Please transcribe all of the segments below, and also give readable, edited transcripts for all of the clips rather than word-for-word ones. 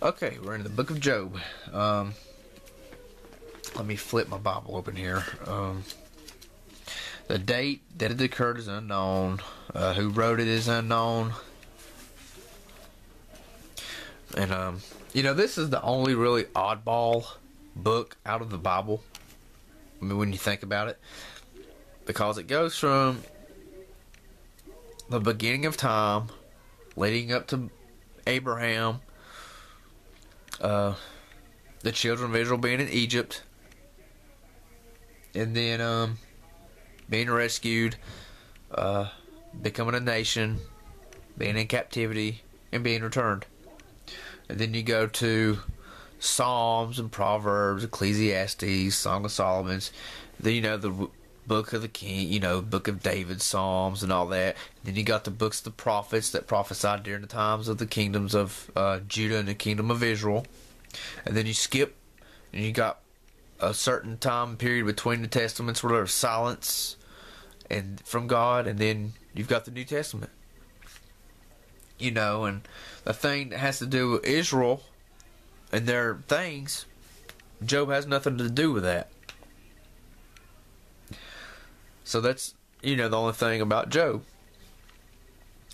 Okay, we're in the book of Job. Let me flip my Bible open here. The date that it occurred is unknown. Who wrote it is unknown. And, this is the only really oddball book out of the Bible. I mean, when you think about it. Because it goes from the beginning of time, leading up to Abraham, the children of Israel being in Egypt, and then being rescued, becoming a nation, being in captivity, and being returned. And then you go to Psalms and Proverbs, Ecclesiastes, Song of Solomon's. Then the book of the King, book of David, Psalms, and all that. And then you got the books of the prophets that prophesied during the times of the kingdoms of Judah and the kingdom of Israel. And then you skip, and you got a certain time period between the testaments where there's silence and from God, and then you've got the New Testament. And the thing that has to do with Israel and their things, Job has nothing to do with that. So that's, the only thing about Job.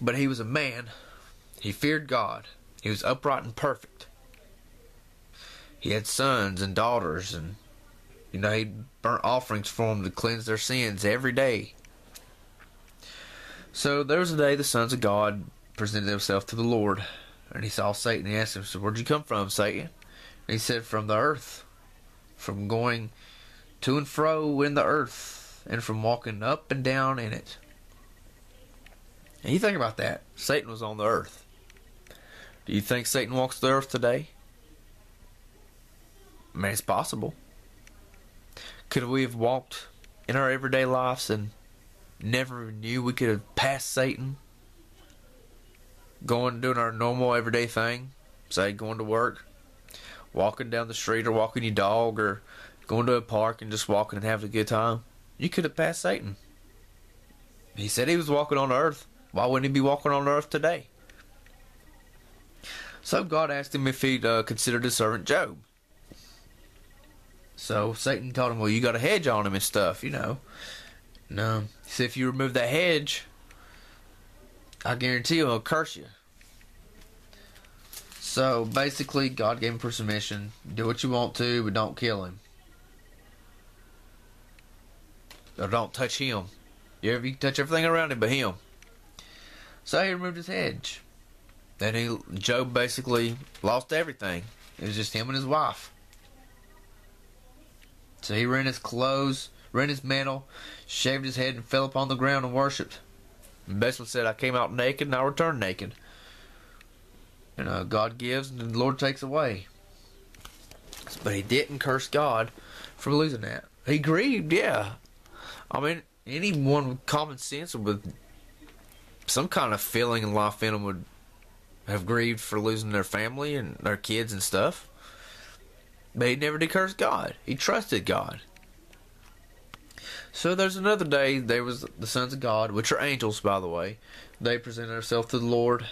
But he was a man. He feared God. He was upright and perfect. He had sons and daughters, and, he burnt offerings for them to cleanse their sins every day. So there was a day the sons of God presented themselves to the Lord, and he saw Satan. He asked him, "So where'd you come from, Satan?" And he said, "From the earth, from going to and fro in the earth, and from walking up and down in it." And you think about that. Satan was on the earth. Do you think Satan walks the earth today? I mean, it's possible. Could we have walked in our everyday lives and never knew we could have passed Satan? Doing our normal everyday thing, say going to work, walking down the street, or walking your dog, or going to a park and just walking and having a good time. You could have passed Satan. He said he was walking on the earth. Why wouldn't he be walking on the earth today? So God asked him if he'd considered his servant Job. So Satan told him, "Well, you got a hedge on him and stuff, No. He said, "If you remove that hedge, I guarantee he'll curse you." So basically, God gave him permission. Do what you want to, but don't kill him. Or don't touch him. You can touch everything around him but him. So he removed his hedge. Then Job basically lost everything. It was just him and his wife. So he rent his clothes, rent his mantle, shaved his head, and fell upon the ground and worshipped. And basically said, "I came out naked and I returned naked." And God gives and the Lord takes away. But he didn't curse God for losing that. He grieved, yeah. I mean, anyone with common sense or with some kind of feeling in life in them would have grieved for losing their family and their kids and stuff. But he never did curse God. He trusted God. So there's another day, there was the sons of God, which are angels, by the way. They presented themselves to the Lord.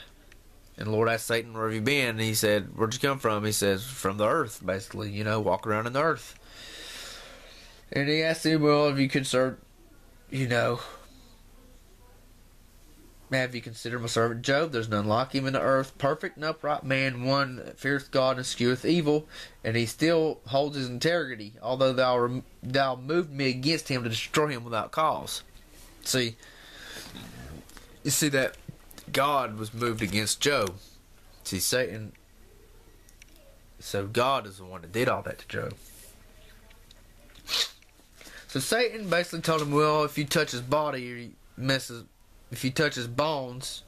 And the Lord asked Satan, "Where have you been?" And he said, "Where'd you come from?" He says, "From the earth," basically, walk around in the earth. And he asked him, "Well, have you considered, have you considered my servant Job? There's none like him in the earth, perfect and upright man, one that feareth God and escheweth evil, and he still holds his integrity, although thou moved me against him to destroy him without cause." You see that God was moved against Job. See, Satan. So God is the one that did all that to Job. So Satan basically told him, "Well, if you touch his body, if you touch his bones,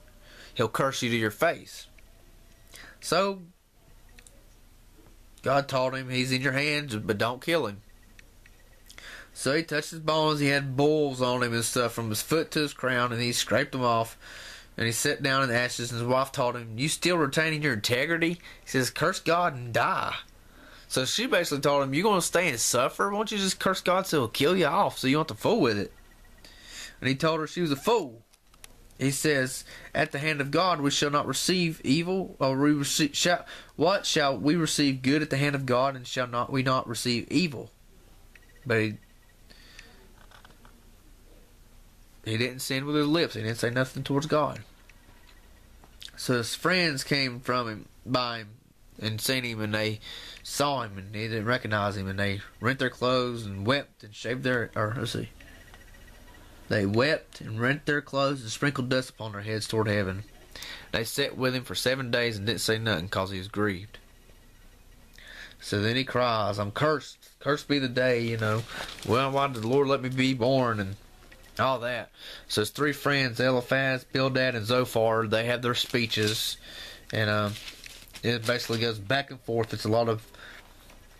he'll curse you to your face." So God told him, "He's in your hands, but don't kill him." So he touched his bones. He had boils on him and stuff from his foot to his crown, and he scraped them off. And he sat down in the ashes, and his wife told him, "You still retaining your integrity?" He says, "Curse God and die." So she basically told him, "You're going to stay and suffer? Why don't you just curse God so he'll kill you off so you don't have to fool with it?" And he told her she was a fool. he says, at the hand of God we shall not receive evil, or what shall we receive good at the hand of God, and shall not we not receive evil? But he didn't sin with his lips. He didn't say nothing towards God. So his friends came by him and seen him, and they saw him, and they didn't recognize him, and they rent their clothes and wept and shaved they wept and rent their clothes and sprinkled dust upon their heads toward heaven. They sat with him for 7 days and didn't say nothing because he was grieved. So then he cries, I'm cursed. Cursed be the day, Well, why did the Lord let me be born? And all that. So his 3 friends, Eliphaz, Bildad, and Zophar, they have their speeches. And it basically goes back and forth. It's a lot of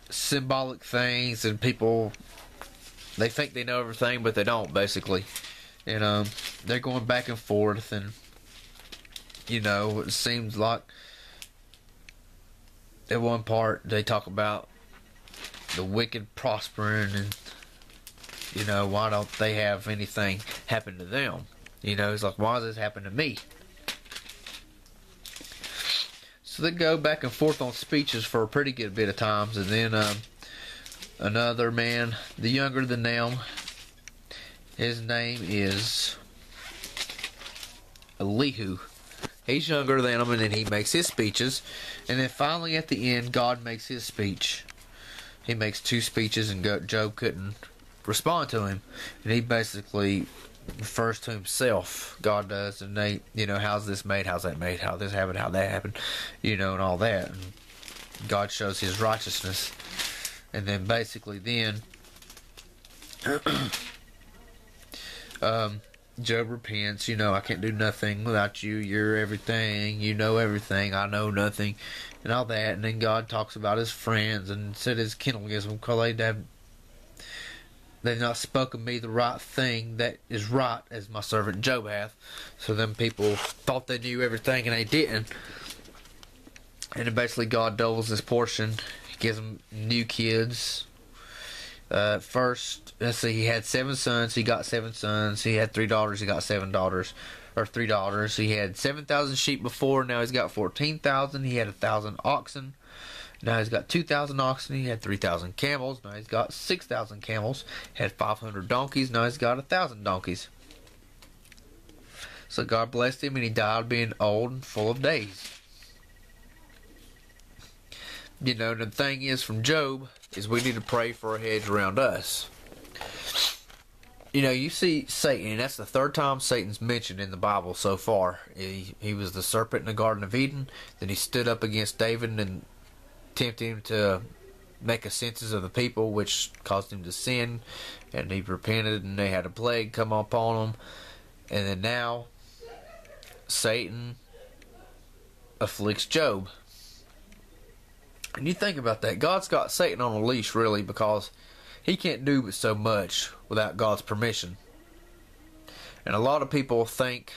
symbolic things, and people, they think they know everything, but they don't, basically. And they're going back and forth, and it seems like at one part they talk about the wicked prospering, and why don't they have anything happen to them? It's like, why does this happen to me? So they go back and forth on speeches for a pretty good bit of times, and then another man, the younger than them, his name is Elihu. He's younger than them, and then he makes his speeches. And then finally at the end, God makes his speech. He makes 2 speeches, and Job couldn't respond to him. And he basically refers to himself. God does. And they, how's this made? How's that made? How this happened? How that happened? And all that. And God shows his righteousness. And then basically then Job repents, I can't do nothing without you, you're everything, you know everything, I know nothing, and all that. And then God talks about his friends and said his cannibalism, because they've not spoken me the right thing that is right, as my servant Job hath. So them people thought they knew everything, and they didn't. And then basically God doubles his portion. He gives them new kids. First, let's see, he had 7 sons, he got 7 sons. He had 3 daughters, he got 7 daughters. Or 3 daughters. He had 7,000 sheep before, now he's got 14,000. He had 1,000 oxen. Now he's got 2,000 oxen. He had 3,000 camels. Now he's got 6,000 camels. He had 500 donkeys. Now he's got 1,000 donkeys. So God blessed him, and he died being old and full of days. The thing is, from Job, is we need to pray for a hedge around us. You see Satan, and that's the 3rd time Satan's mentioned in the Bible so far. He was the serpent in the Garden of Eden. Then he stood up against David and tempted him to make a census of the people, which caused him to sin. And he repented, and they had a plague come upon him. And then now, Satan afflicts Job. And you think about that. God's got Satan on a leash, really, because he can't do but so much without God's permission. And a lot of people think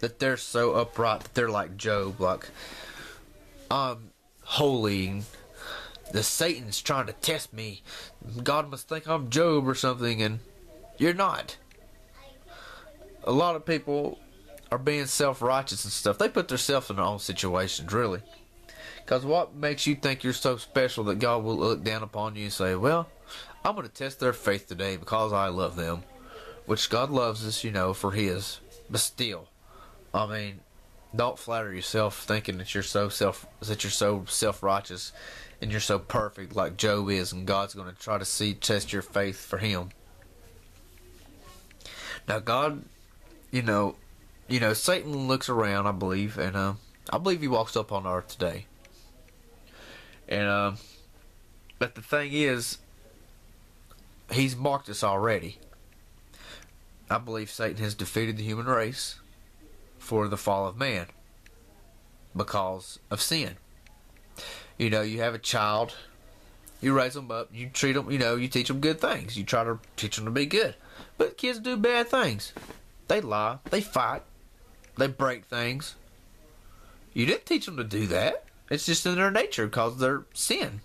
that they're so upright that they're like Job, like, I'm holy, the Satan's trying to test me. God must think I'm Job or something, and you're not. A lot of people are being self-righteous and stuff. They put themselves in their own situations, really. Because what makes you think you're so special that God will look down upon you and say, well, I'm going to test their faith today because I love them. Which God loves us, for his. But still, don't flatter yourself thinking that you're so self-righteous and you're so perfect like Job is, and God's going to try to test your faith for him. Now God, Satan looks around, I believe, and I believe he walks up on earth today. And but the thing is, he's marked us already. I believe Satan has defeated the human race for the fall of man because of sin. You have a child, you raise them up, you treat them, you teach them good things. You try to teach them to be good. But kids do bad things. They lie, they fight, they break things. You didn't teach them to do that. It's just in their nature because they're sin.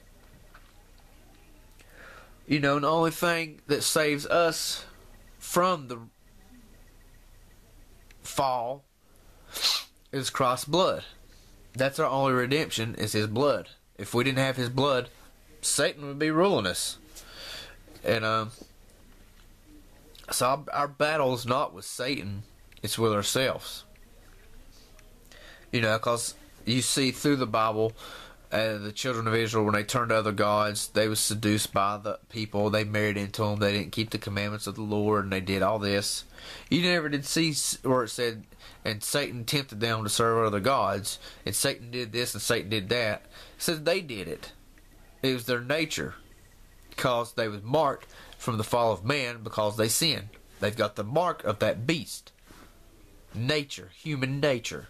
The only thing that saves us from fall is Christ's blood. That's our only redemption, is His blood. If we didn't have His blood, Satan would be ruling us. And so our battle is not with Satan, it's with ourselves. You know, because you see through the Bible, the children of Israel, when they turned to other gods, they was seduced by the people. They married into them. They didn't keep the commandments of the Lord, and they did all this. You never did see where it said, and Satan tempted them to serve other gods, and Satan did this and Satan did that. It says they did it. It was their nature, because they was marked from the fall of man because they sinned. They've got the mark of that beast. Nature, human nature.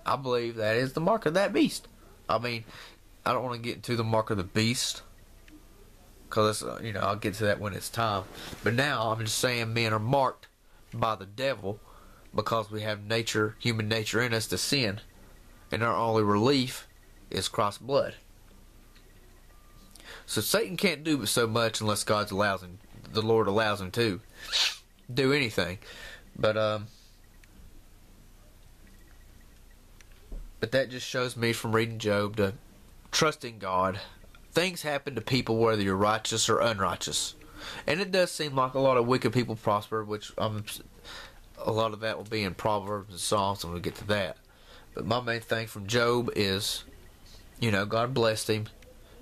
I believe that is the mark of that beast. I mean, I don't want to get into the mark of the beast, because I'll get to that when it's time. But now I'm just saying men are marked by the devil because we have nature, human nature in us to sin, and our only relief is Christ's blood. So Satan can't do so much unless God allows him, the Lord allows him to do anything. But that just shows me from reading Job to trusting God. Things happen to people whether you're righteous or unrighteous. And it does seem like a lot of wicked people prosper, which a lot of that will be in Proverbs and Psalms, and we'll get to that. But my main thing from Job is, God blessed him.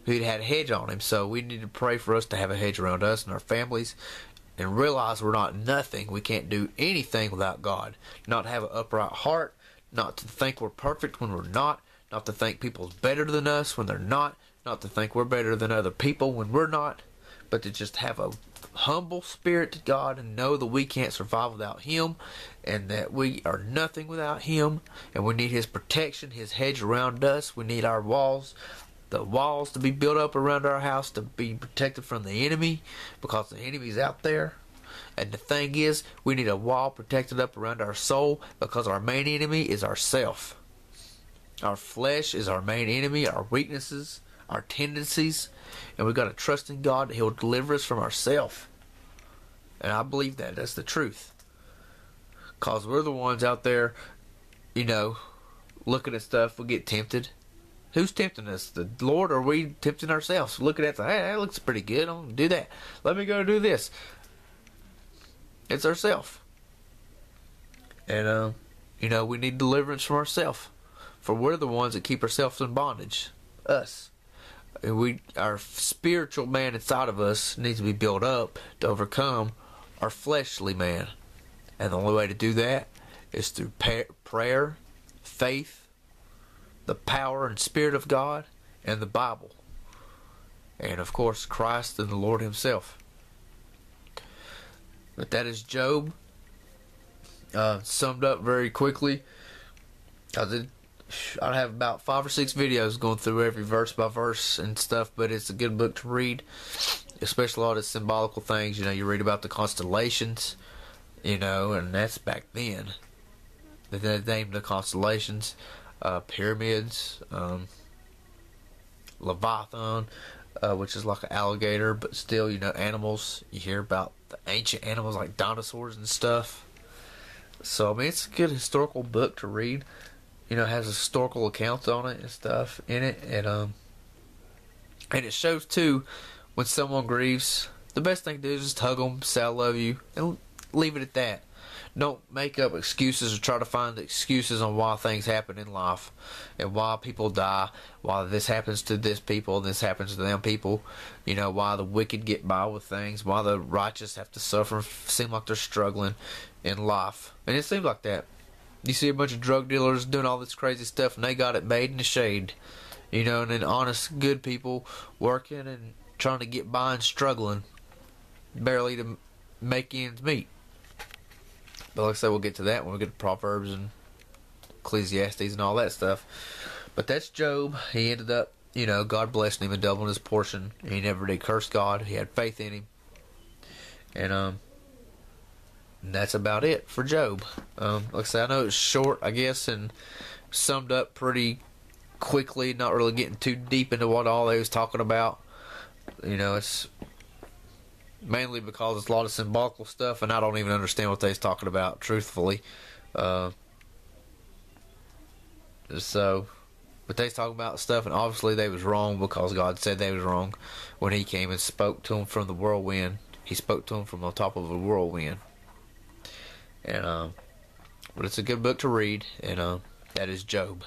He'd had a hedge on him, so we need to pray for us to have a hedge around us and our families, and realize we're not nothing. We can't do anything without God. Not have an upright heart, not to think we're perfect when we're not to think people's better than us when they're not to think we're better than other people when we're not, but to just have a humble spirit to God and know that we can't survive without Him, and that we are nothing without Him, and we need His protection, His hedge around us. We need our walls, the walls to be built up around our house to be protected from the enemy, because the enemy's out there. And the thing is, we need a wall protected up around our soul, because our main enemy is ourself. Our flesh is our main enemy, our weaknesses, our tendencies, and we've got to trust in God that He'll deliver us from ourselves. And I believe that. That's the truth. Because we're the ones out there, looking at stuff, we get tempted. Who's tempting us? The Lord, or are we tempting ourselves? Looking at hey, that looks pretty good. I'm going to do that. Let me go do this. It's ourselves. And, we need deliverance from ourselves. For we're the ones that keep ourselves in bondage. Us. And our spiritual man inside of us needs to be built up to overcome our fleshly man. And the only way to do that is through prayer, faith, the power and Spirit of God, and the Bible. And of course, Christ and the Lord Himself. But that is Job. Summed up very quickly. I have about 5 or 6 videos going through every verse by verse and stuff, but it's a good book to read, especially all the symbolical things. You read about the constellations, and that's back then. They named the constellations, pyramids, Leviathan, which is like an alligator, but still, animals. You hear about the ancient animals like dinosaurs and stuff. So, it's a good historical book to read. It has historical accounts on it and stuff in it. And it shows, too, when someone grieves, the best thing to do is just hug them, say I love you, and leave it at that. Don't make up excuses or try to find excuses on why things happen in life and why people die, why this happens to this people and this happens to them people, why the wicked get by with things, why the righteous have to suffer, seem like they're struggling in life. And it seems like that. You see a bunch of drug dealers doing all this crazy stuff and they got it made in the shade, and then honest, good people working and trying to get by and struggling barely to make ends meet. But like I said, we'll get to that when we get to Proverbs and Ecclesiastes and all that stuff. But that's Job. He ended up, God blessed him and doubled his portion. He never did curse God. He had faith in Him. And that's about it for Job. Like I said, I know it's short, I guess, and summed up pretty quickly, not really getting too deep into what all they was talking about. mainly because it's a lot of symbolical stuff, and I don't even understand what they's talking about, truthfully. Uh, so, but they's talking about stuff, and obviously they was wrong because God said they was wrong when He came and spoke to them from the whirlwind. He spoke to them from the top of a whirlwind, and but it's a good book to read, and that is Job.